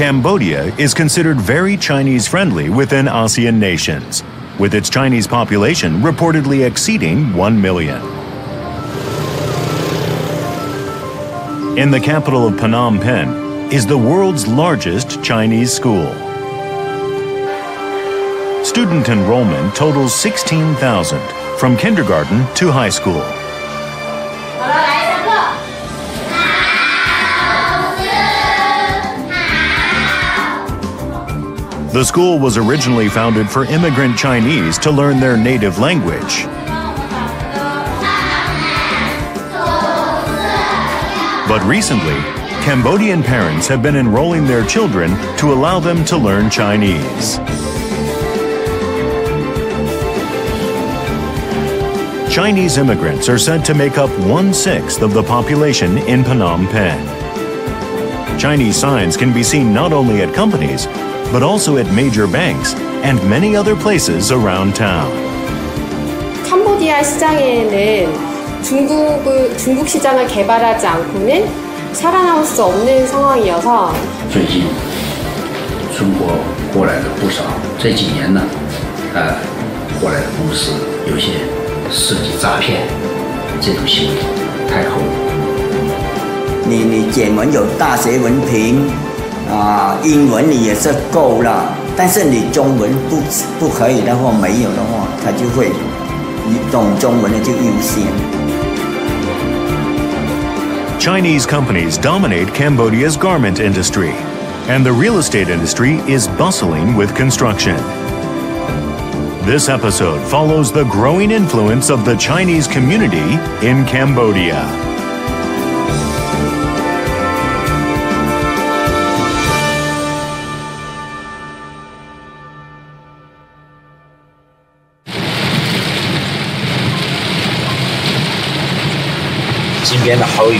Cambodia is considered very Chinese-friendly within ASEAN nations, with its Chinese population reportedly exceeding 1 million. In the capital of Phnom Penh is the world's largest Chinese school. Student enrollment totals 16,000 from kindergarten to high school. The school was originally founded for immigrant Chinese to learn their native language. But recently, Cambodian parents have been enrolling their children to allow them to learn Chinese. Chinese immigrants are said to make up 1/6 of the population in Phnom Penh. Chinese signs can be seen not only at companies, but also at major banks and many other places around town. 캄보디아 시장에는 중국 시장을 개발하지 않고는 살아남을 수 없는 상황이어서 最近中国过来了不少，这几年呢，过来的公司有些涉及诈骗，这种行为太厚了。你简文有大学文凭。英文你也是够了，但是你中文不可以的话，没有的话，他就会你懂中文的就优先。Chinese companies dominate Cambodia's garment industry, and the real estate industry is bustling with construction. This episode follows the growing influence of the Chinese community in Cambodia.边的好友，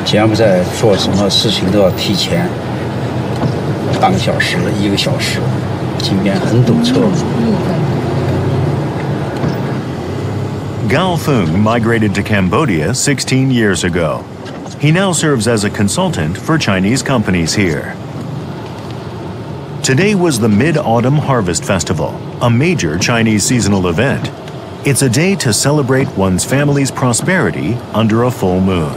柬埔寨做什么事情都要提前半个小时、1个小时，金边很堵车。Gao Fung migrated to Cambodia 16 years ago. He now serves as a consultant for Chinese companies here. Today was the Mid-Autumn Harvest Festival, a major Chinese seasonal event. It's a day to celebrate one's family's prosperity under a full moon.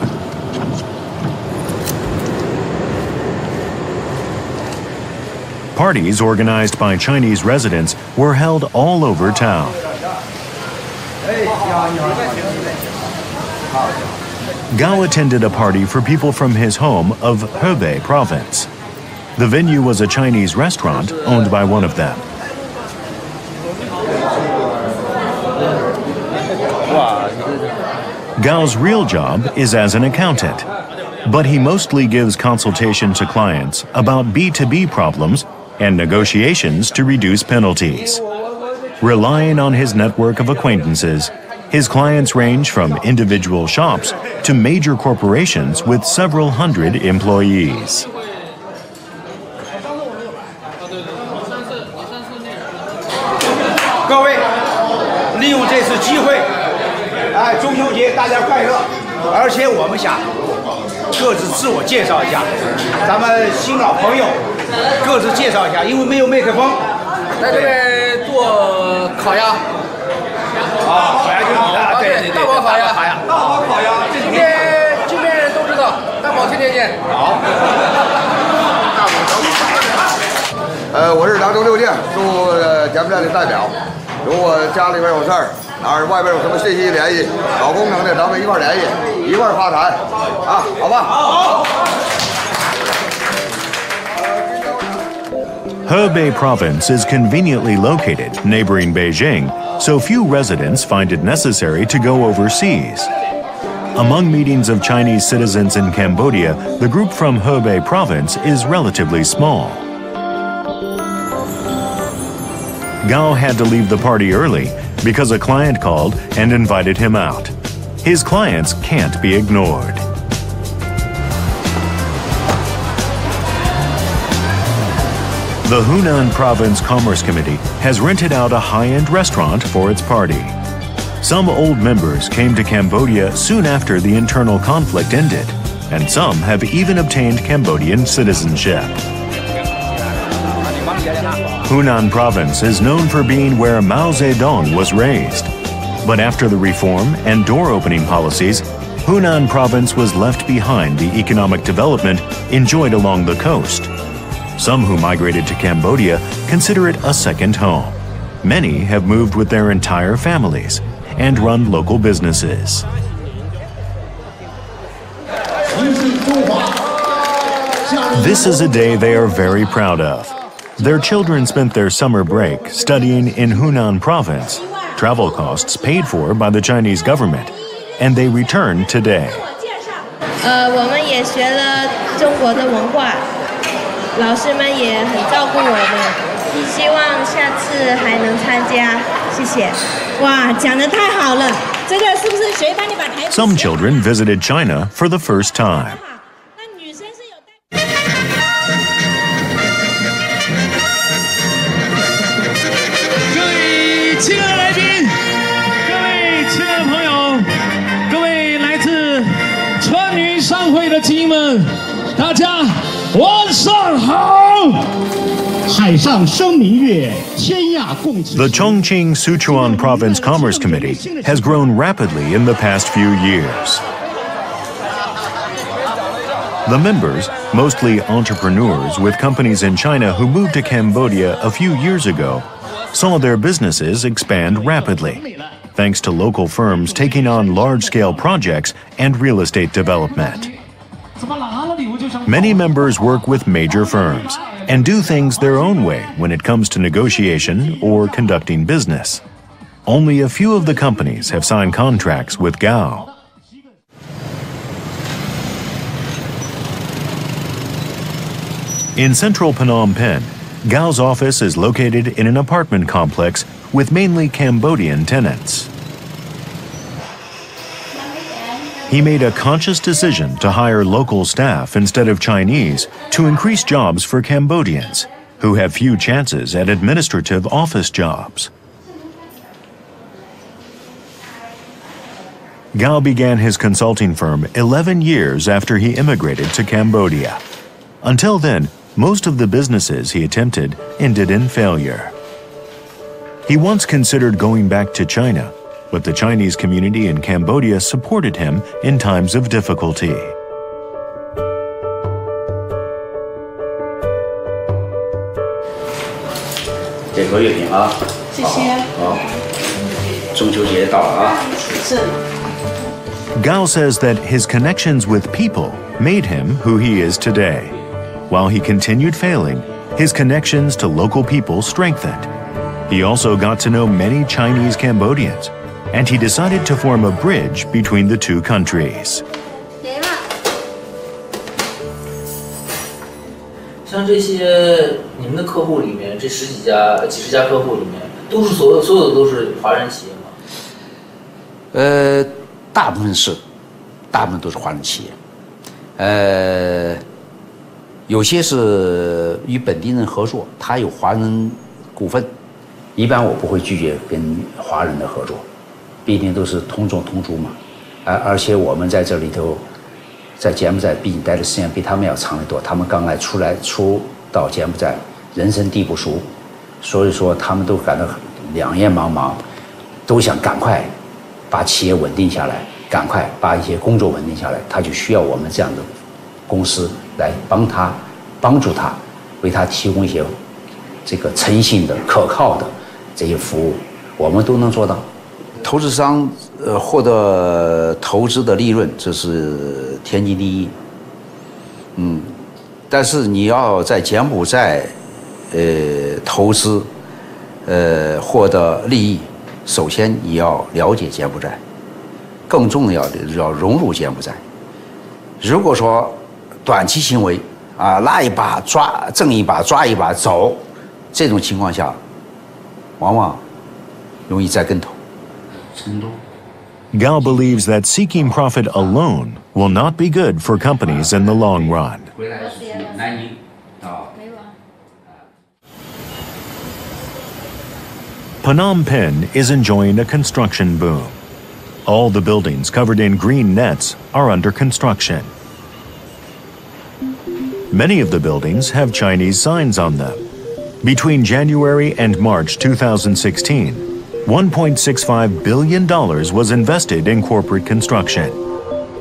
Parties organized by Chinese residents were held all over town. Gao attended a party for people from his home of Hebei province. The venue was a Chinese restaurant owned by one of them. Gao's real job is as an accountant, but he mostly gives consultation to clients about B2B problems and negotiations to reduce penalties. Relying on his network of acquaintances, his clients range from individual shops to major corporations with several hundred employees. 各位，利用这次机会，中秋节大家快乐！而且我们想各自自我介绍一下，咱们新老朋友各自介绍一下，因为没有麦克风。在这边做烤鸭。烤鸭就是你的，对，大宝烤鸭，大宝烤鸭，今天人都知道，大宝天天见。好。我是扬州六店驻柬埔寨的代表。如果家里边有事儿，哪儿外边有什么信息联系，搞工程的咱们一块联系，一块发财，啊，好吧？好。Hebei province is conveniently located neighboring Beijing, so few residents find it necessary to go overseas. Among meetings of Chinese citizens in Cambodia, the group from Hebei province is relatively small. Gao had to leave the party early because a client called and invited him out. His clients can't be ignored. The Hunan Province Commerce Committee has rented out a high-end restaurant for its party. Some old members came to Cambodia soon after the internal conflict ended. and some have even obtained Cambodian citizenship. Hunan Province is known for being where Mao Zedong was raised. But after the reform and door-opening policies, Hunan Province was left behind the economic development enjoyed along the coast. Some who migrated to Cambodia consider it a second home. Many have moved with their entire families and run local businesses. This is a day they are very proud of. Their children spent their summer break studying in Hunan Province, travel costs paid for by the Chinese government, and they return today. 我们也学了中国的文化，老师们也很照顾我们，希望下次还能参加，谢谢。哇，讲得太好了，这个是不是谁帮你把台词？ Some children visited China for the first time. 那女生是有带。各位亲爱的来宾，各位亲爱的朋友，各位来自川渝商会的精英们，大家晚上好！海上生明月，天涯共此。 The Chongqing Sichuan Province Commerce Committee has grown rapidly in the past few years. The members, mostly entrepreneurs with companies in China who moved to Cambodia a few years ago, saw their businesses expand rapidly, thanks to local firms taking on large-scale projects and real estate development. Many members work with major firms and do things their own way when it comes to negotiation or conducting business. Only a few of the companies have signed contracts with Gao. In central Phnom Penh, Gao's office is located in an apartment complex with mainly Cambodian tenants. He made a conscious decision to hire local staff instead of Chinese to increase jobs for Cambodians, who have few chances at administrative office jobs. Gao began his consulting firm 11 years after he immigrated to Cambodia. Until then, most of the businesses he attempted ended in failure. He once considered going back to China, but the Chinese community in Cambodia supported him in times of difficulty. 这盒月饼啊，谢谢。好，中秋节到了啊。是。 Gao says that his connections with people made him who he is today. While he continued failing, his connections to local people strengthened. He also got to know many Chinese Cambodians, and he decided to form a bridge between the two countries. 像这些你们的客户里面，这几十家客户里面，都是所有的都是华人企业吗？大部分都是华人企业。有些是与本地人合作，他有华人股份，一般我不会拒绝跟华人的合作，毕竟都是同种同族嘛。而且我们在这里头，在柬埔寨毕竟待的时间比他们要长得多，他们刚出到柬埔寨，人生地不熟，所以说他们都感到两眼茫茫，都想赶快把企业稳定下来，赶快把一些工作稳定下来，他就需要我们这样的公司来帮助他，为他提供一些这个诚信的、可靠的这些服务，我们都能做到。投资商获得投资的利润，这是天经地义。但是你要在柬埔寨投资获得利益，首先你要了解柬埔寨，更重要的要融入柬埔寨。如果说短期行为拉一把挣一把抓一把走，这种情况下，往往容易栽跟头。Gao believes that seeking profit alone will not be good for companies in the long run. Phnom Penh is enjoying a construction boom. All the buildings covered in green nets are under construction. Many of the buildings have Chinese signs on them. Between January and March 2016, $1.65 billion was invested in corporate construction.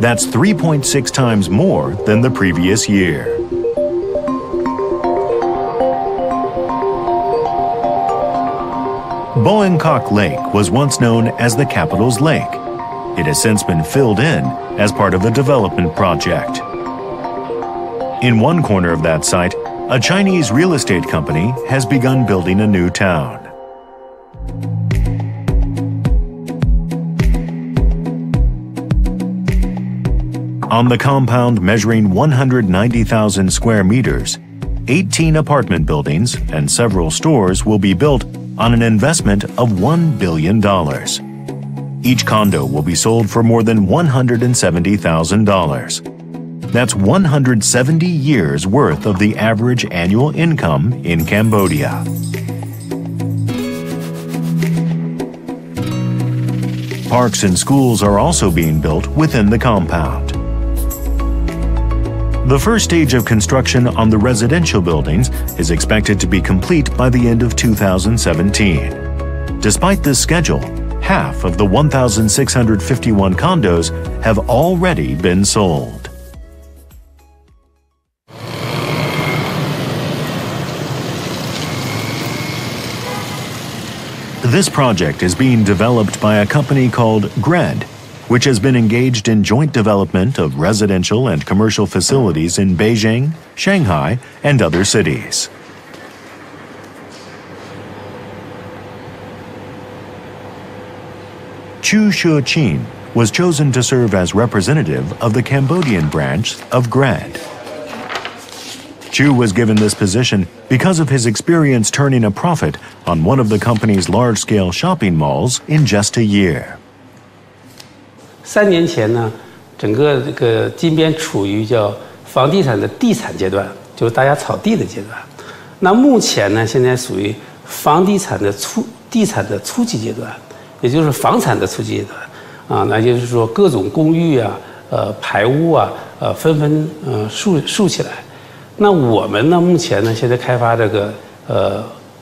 That's 3.6 times more than the previous year. Boeingkok Lake was once known as the capital's lake. It has since been filled in as part of a development project. In one corner of that site, a Chinese real estate company has begun building a new town. On the compound measuring 190,000 square meters, 18 apartment buildings and several stores will be built on an investment of $1 billion. Each condo will be sold for more than $170,000. That's 170 years' worth of the average annual income in Cambodia. Parks and schools are also being built within the compound. The first stage of construction on the residential buildings is expected to be complete by the end of 2017. Despite this schedule, half of the 1,651 condos have already been sold. This project is being developed by a company called GRED, which has been engaged in joint development of residential and commercial facilities in Beijing, Shanghai, and other cities. Chu Shuqin was chosen to serve as representative of the Cambodian branch of GRED. Chu was given this position because of his experience turning a profit on one of the company's large-scale shopping malls in just a year. 3年前呢，整个这个金边处于叫房地产的地产阶段，就是大家炒地的阶段。那目前呢，现在属于房地产的地产的初级阶段，也就是房产的初级阶段啊。那就是说各种公寓啊、排屋啊、纷纷竖起来。那我们呢，目前呢，现在开发这个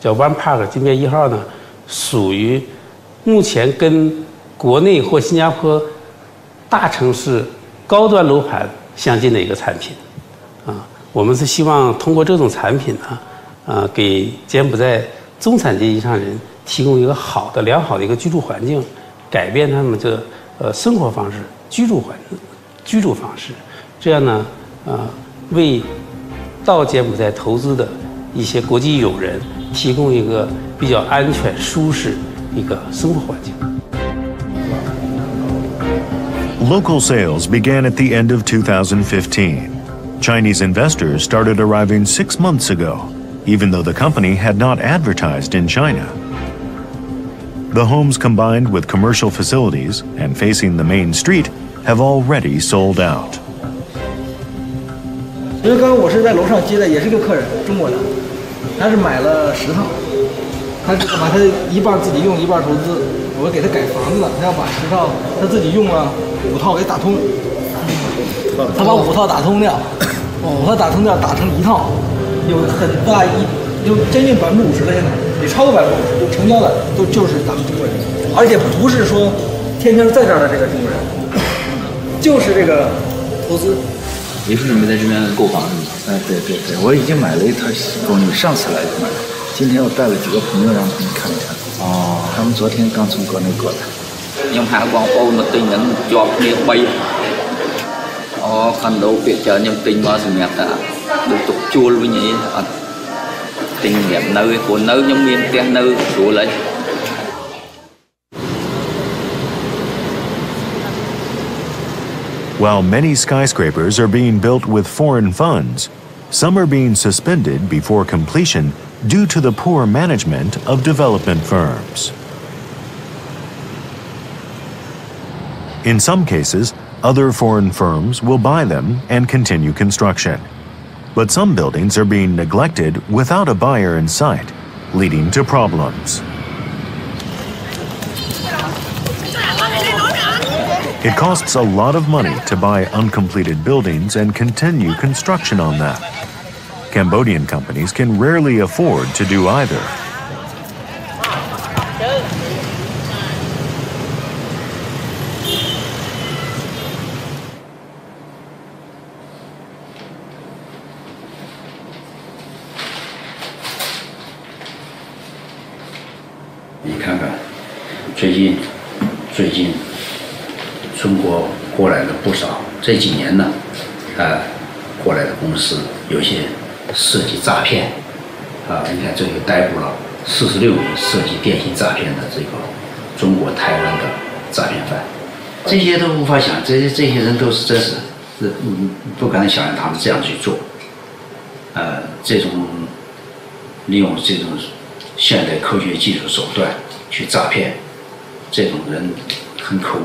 叫 One Park 金边1号呢，属于目前跟国内或新加坡大城市高端楼盘相近的一个产品，啊，我们是希望通过这种产品呢，给柬埔寨中产阶级以上人提供一个良好的一个居住环境，改变他们这生活方式、居住方式，这样呢，为到柬埔寨投资的一些国际友人提供一个比较安全、舒适一个生活环境。 Local sales began at the end of 2015. Chinese investors started arriving 6 months ago, even though the company had not advertised in China. The homes combined with commercial facilities and facing the main street have already sold out. 因为刚刚我是在楼上接的，也是个客人，中国的，他是买了10套，他是把他一半自己用，一半投资。我给他改房子了，他要把10套他自己用了5套给打通，他把5套打通掉，5套打通掉，打成1套，有很大有将近50%了，现在也超过50%，就成交的就是咱们中国人，而且不是说天天在这儿的这个中国人，就是这个投资。 也是准备在这边购房是吗？哎，对，我已经买了一套公寓，上次来就买了。今天我带了几个朋友让他们看一看。哦，他们昨天刚从国内过来。ខ្ញុំហៅបងប្អូនមកទិញហ្នឹងជាប់គ្នា3អូខុនដូពាក្យច្រើនខ្ញុំទិញមកសម្រាប់ថាដូចទុកជួលវិញអីអត់ទិញសម្រាប់នៅឯព្រោះនៅខ្ញុំមានផ្ទះនៅស្រួលហើយ While many skyscrapers are being built with foreign funds, some are being suspended before completion due to the poor management of development firms. In some cases, other foreign firms will buy them and continue construction. But some buildings are being neglected without a buyer in sight, leading to problems. It costs a lot of money to buy uncompleted buildings and continue construction on them. Cambodian companies can rarely afford to do either.你看看，最近，中国过来了不少。这几年呢，过来的公司有些涉及诈骗，你看这个逮捕了46名涉及电信诈骗的这个中国台湾的诈骗犯，这些都无法想，这些人都是真是不敢想象他们这样去做，这种利用这种现代科学技术手段去诈骗，这种人很可恶，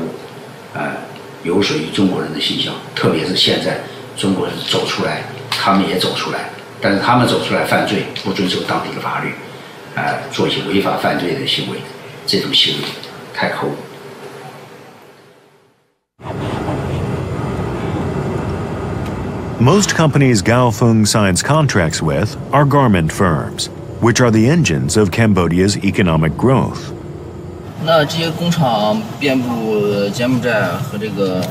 有损于中国人的形象。特别是现在中国人走出来，他们也走出来，但是他们走出来犯罪，不遵守当地的法律，做一些违法犯罪的行为，这种行为太可恶。Most companies Gao Feng signs contracts with are garment firms, which are the engines of Cambodia's economic growth. 那这些工厂遍布柬埔寨和这个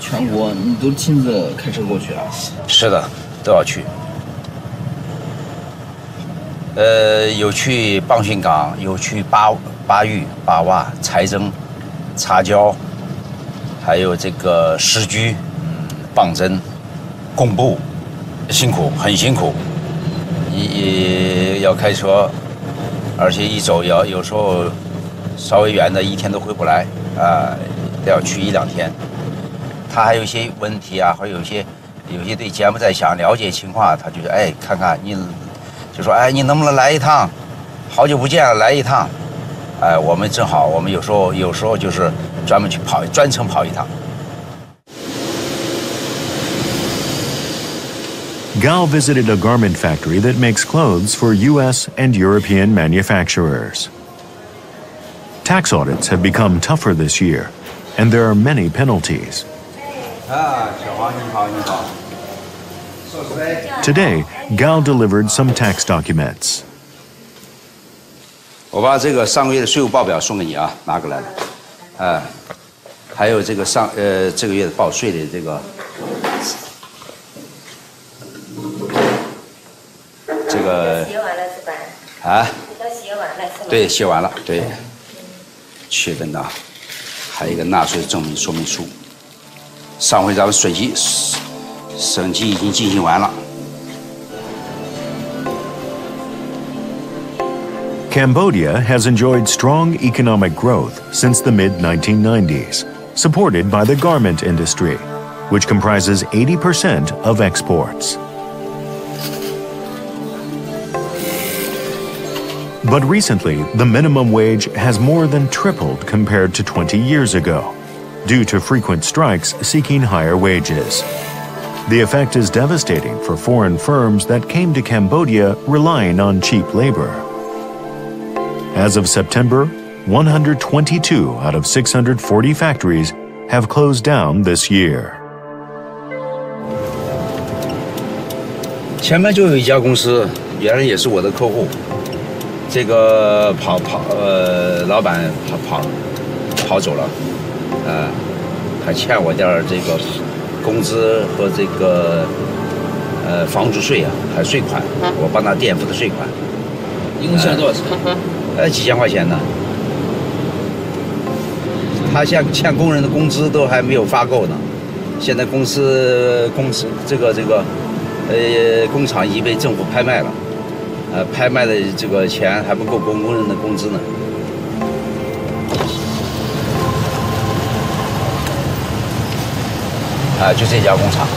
全国，你都亲自开车过去啊？是的，都要去。有去棒训港，有去巴育、巴洼、财政、茶礁，还有这个石居、棒针、工部，辛苦，很辛苦。要开车，而且一走有时候稍微远的一天都回不来要去1-2天。他还有一些问题啊，或者有些对柬埔寨想了解情况，他就看看你，就说你能不能来一趟？好久不见了，来一趟。我们正好，我们有时候就是专程跑一趟。Gao visited a garment factory that makes clothes for US and European manufacturers. Tax audits have become tougher this year, and there are many penalties. Today, Gao delivered some tax documents. 我把这个上个月的税务报表送给你啊，拿过来了。还有这个这个月的报税的这个。写完了是吧？都写完了是吗？对，写完了，对。确认的，还有一个纳税证明说明书。上回咱们审计已经进行完了。Cambodia has enjoyed strong economic growth since the mid-1990s, supported by the garment industry, which comprises 80% of exports. But recently, the minimum wage has more than tripled compared to 20 years ago, due to frequent strikes seeking higher wages. The effect is devastating for foreign firms that came to Cambodia relying on cheap labor. As of September, 122 out of 640 factories have closed down this year. 前面就有一家公司，原来也是我的客户。这个老板跑走了，还欠我点这个工资和这个房租税啊，还税款，我帮他垫付的税款。一共欠多少钱？几千块钱呢。他欠工人的工资都还没有发够呢，现在公司这个工厂已经被政府拍卖了。拍卖的这个钱还不够工人的工资呢。就这家工厂。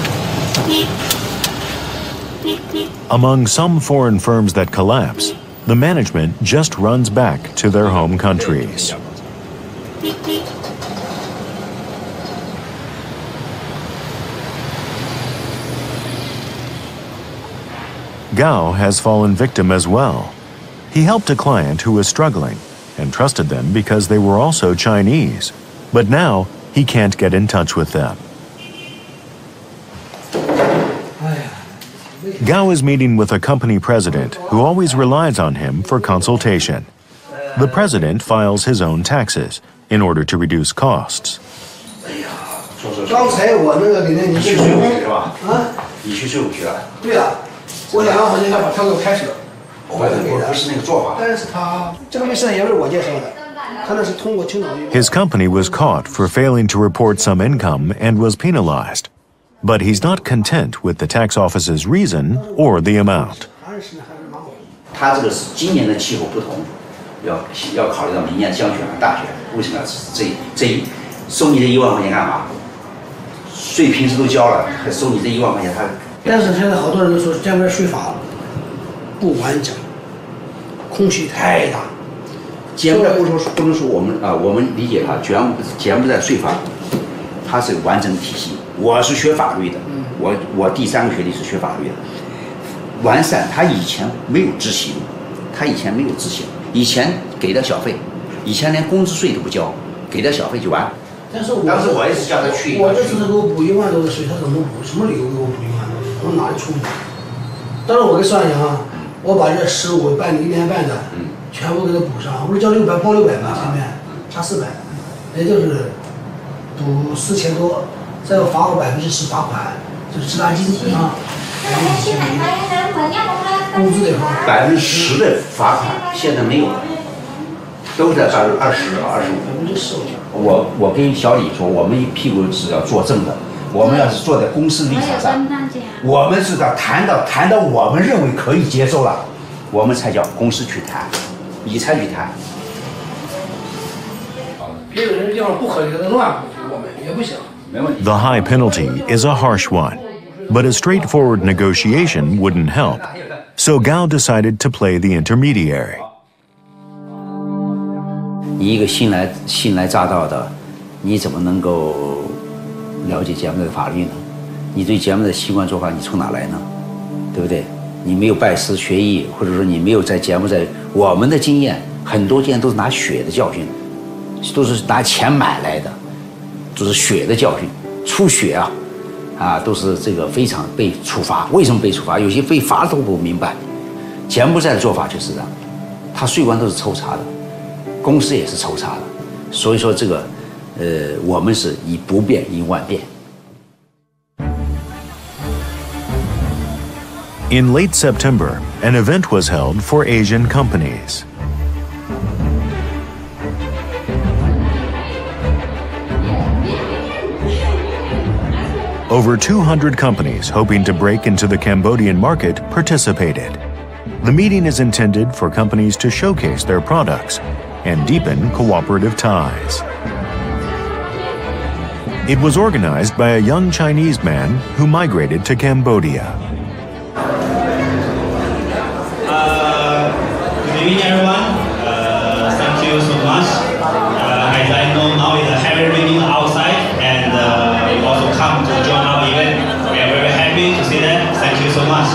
Among some foreign firms that collapse, the management just runs back to their home countries. Gao has fallen victim as well. He helped a client who was struggling and trusted them because they were also Chinese, but now he can't get in touch with them. Gao is meeting with a company president who always relies on him for consultation. The president files his own taxes in order to reduce costs. 刚才我那个给那你去税务局是吧？啊，你去税务局了？对了，我2万块钱要把他给我开除了。不是那个做法。但是他这个卫生也是我介绍的，他那是通过青岛。His company was caught for failing to report some income and was penalized. But he's not content with the tax office's reason or the amount. 他这个是今年的气候不同，要考虑到明年将选大选，为什么要这收你这1万块钱干嘛？税平时都交了，还收你这1万块钱，他。但是现在好多人都说柬埔寨税法不完整，空隙太大。柬埔寨不能说我们理解它，柬埔寨税法，它是完整体系。我是学法律的，我第3个学历是学法律的。完善，他以前没有执行，以前给点小费，以前连工资税都不交，给点小费就完。但是当时我也是叫他去，我这次给我补1万多的税，他怎么补？什么理由给我补1万多？我哪里出去？当然我给算一下啊，我把这15办1年半的，全部给他补上，不是交600包600吗？前面差400，也就是补4000多，再要罚我10%罚款，就是滞纳金啊。工资得罚10%的罚款，现在没有了，都在20%、25%。我跟小李说，我们一屁股是要做正的，我们要是坐在公司立场上，我们是要谈到我们认为可以接受了，我们才叫公司去谈，你才去谈。别的人地方不合理的乱，我们也不行。 The high penalty is a harsh one, but a straightforward negotiation wouldn't help. So Gao decided to play the intermediary. 你一个新来乍到的，你怎么能够了解柬埔寨的法律呢？你对柬埔寨的习惯做法，你从哪来呢？对不对？你没有拜师学艺，或者说你没有在柬埔寨，我们的经验很多经验都是拿血的教训，都是拿钱买来的，都是血的教训，出血都是这个非常被处罚。为什么被处罚？有些被罚都不明白。柬埔寨的做法就是这样，他税关都是抽查的。 公司也是抽查的，所以说这个，我们是以不变应万变。In late September, an event was held for Asian companies. Over 200 companies hoping to break into the Cambodian market participated. The meeting is intended for companies to showcase their products and deepen cooperative ties. It was organized by a young Chinese man who migrated to Cambodia. Good evening, everyone. Thank you so much. As I know now it's a heavy raining outside, and you also come to join our event. We are very happy to see that. Thank you so much.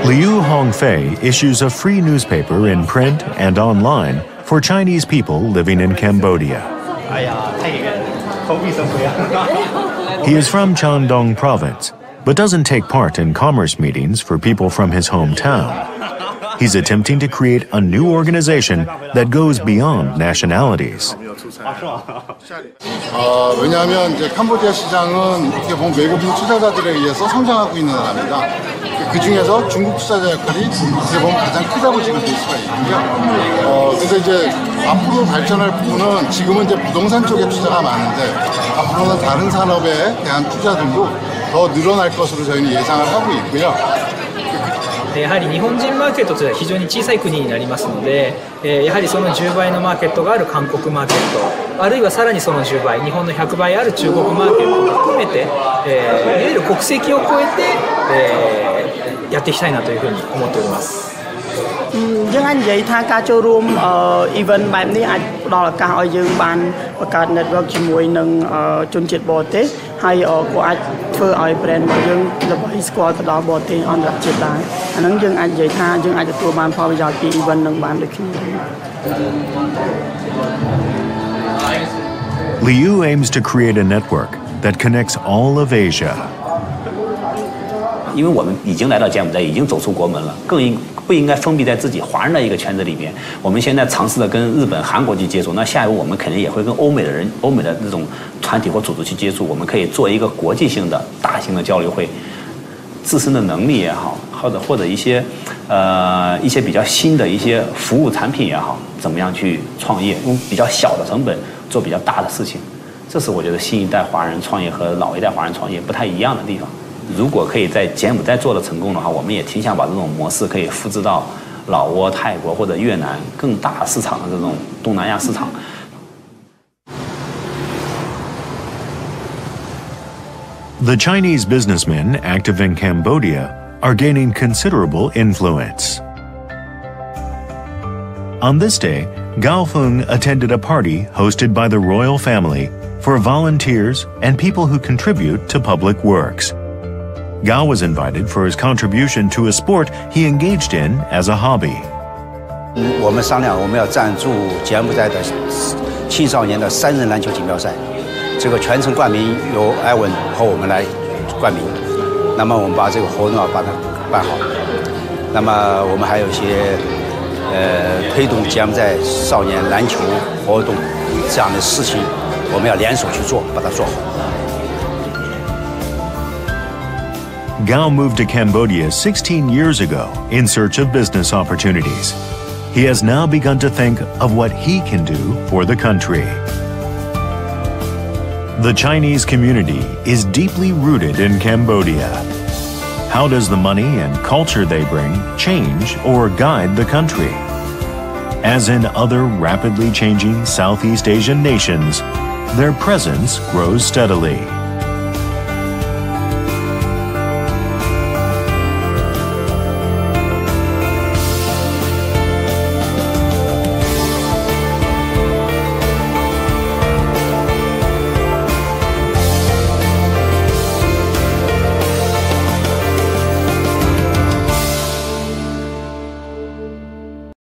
Liu Hongfei issues a free newspaper in print and online for Chinese people living in Cambodia. He is from Shandong province, but doesn't take part in commerce meetings for people from his hometown. He's attempting to create a new organization that goes beyond nationalities. 왜냐하면 이제 캄보디아 시장은 어떻게 보면 외국인 투자자들에 의해서 성장하고 있는 나라입니다. 그 중에서 중국 투자자 역할이 어떻게 보면 가장 크다고 지금 볼 수가 있고요. 그래서 이제 앞으로 발전할 부분은 지금은 이제 부동산 쪽에 투자가 많은데 앞으로는 다른 산업에 대한 투자들도 더 늘어날 것으로 저희는 예상을 하고 있고요. やはり日本人マーケットというのは非常に小さい国になりますので、やはりその10倍のマーケットがある韓国マーケット、あるいはさらにその10倍、日本の100倍ある中国マーケットも含めて、いわゆる国籍を超えて、やっていきたいなというふうに思っております。 យើងអាចនិយាយថាការចូលរួម event បែបនេះអាចផ្ដល់ឱកាសឲ្យយើងបានបង្កើត network ជាមួយនឹងជនជាតិបរទេសហើយក៏អាចធ្វើឲ្យ brand របស់យើងល្បីស្គាល់ទៅដល់បរទេសអន្តរជាតិដែរអាហ្នឹងយើងអាចនិយាយថាយើងអាចទទួលបានផលប្រយោជន៍ពី event នឹងបានដូចគ្នា Liu aims to create a network that connects all of Asia. 因为我们已经来到柬埔寨，已经走出国门了，不应该封闭在自己华人的一个圈子里边。我们现在尝试的跟日本、韩国去接触，那下一步我们肯定也会跟欧美的这种团体或组织去接触。我们可以做一个国际性的大型的交流会，自身的能力也好，或者一些比较新的一些服务产品也好，怎么样去创业，用比较小的成本做比较大的事情。这是我觉得新一代华人创业和老一代华人创业不太一样的地方。如果可以在柬埔寨做得成功的话，我们也挺想把这种模式可以复制到老挝、泰国或者越南更大市场的这种东南亚市场。The Chinese businessmen active in Cambodia are gaining considerable influence. On this day, Gao Feng attended a party hosted by the royal family for volunteers and people who contribute to public works. Gao was invited for his contribution to a sport he engaged in as a hobby. 我们商量，我们要赞助柬埔寨的青少年的3人篮球锦标赛，这个全程冠名由艾文和我们来冠名。那么我们把这个活动把它办好。那么我们还有一些推动柬埔寨少年篮球活动这样的事情，我们要联手去做，把它做好。Gao moved to Cambodia 16 years ago in search of business opportunities. He has now begun to think of what he can do for the country. The Chinese community is deeply rooted in Cambodia. How does the money and culture they bring change or guide the country? As in other rapidly changing Southeast Asian nations, their presence grows steadily.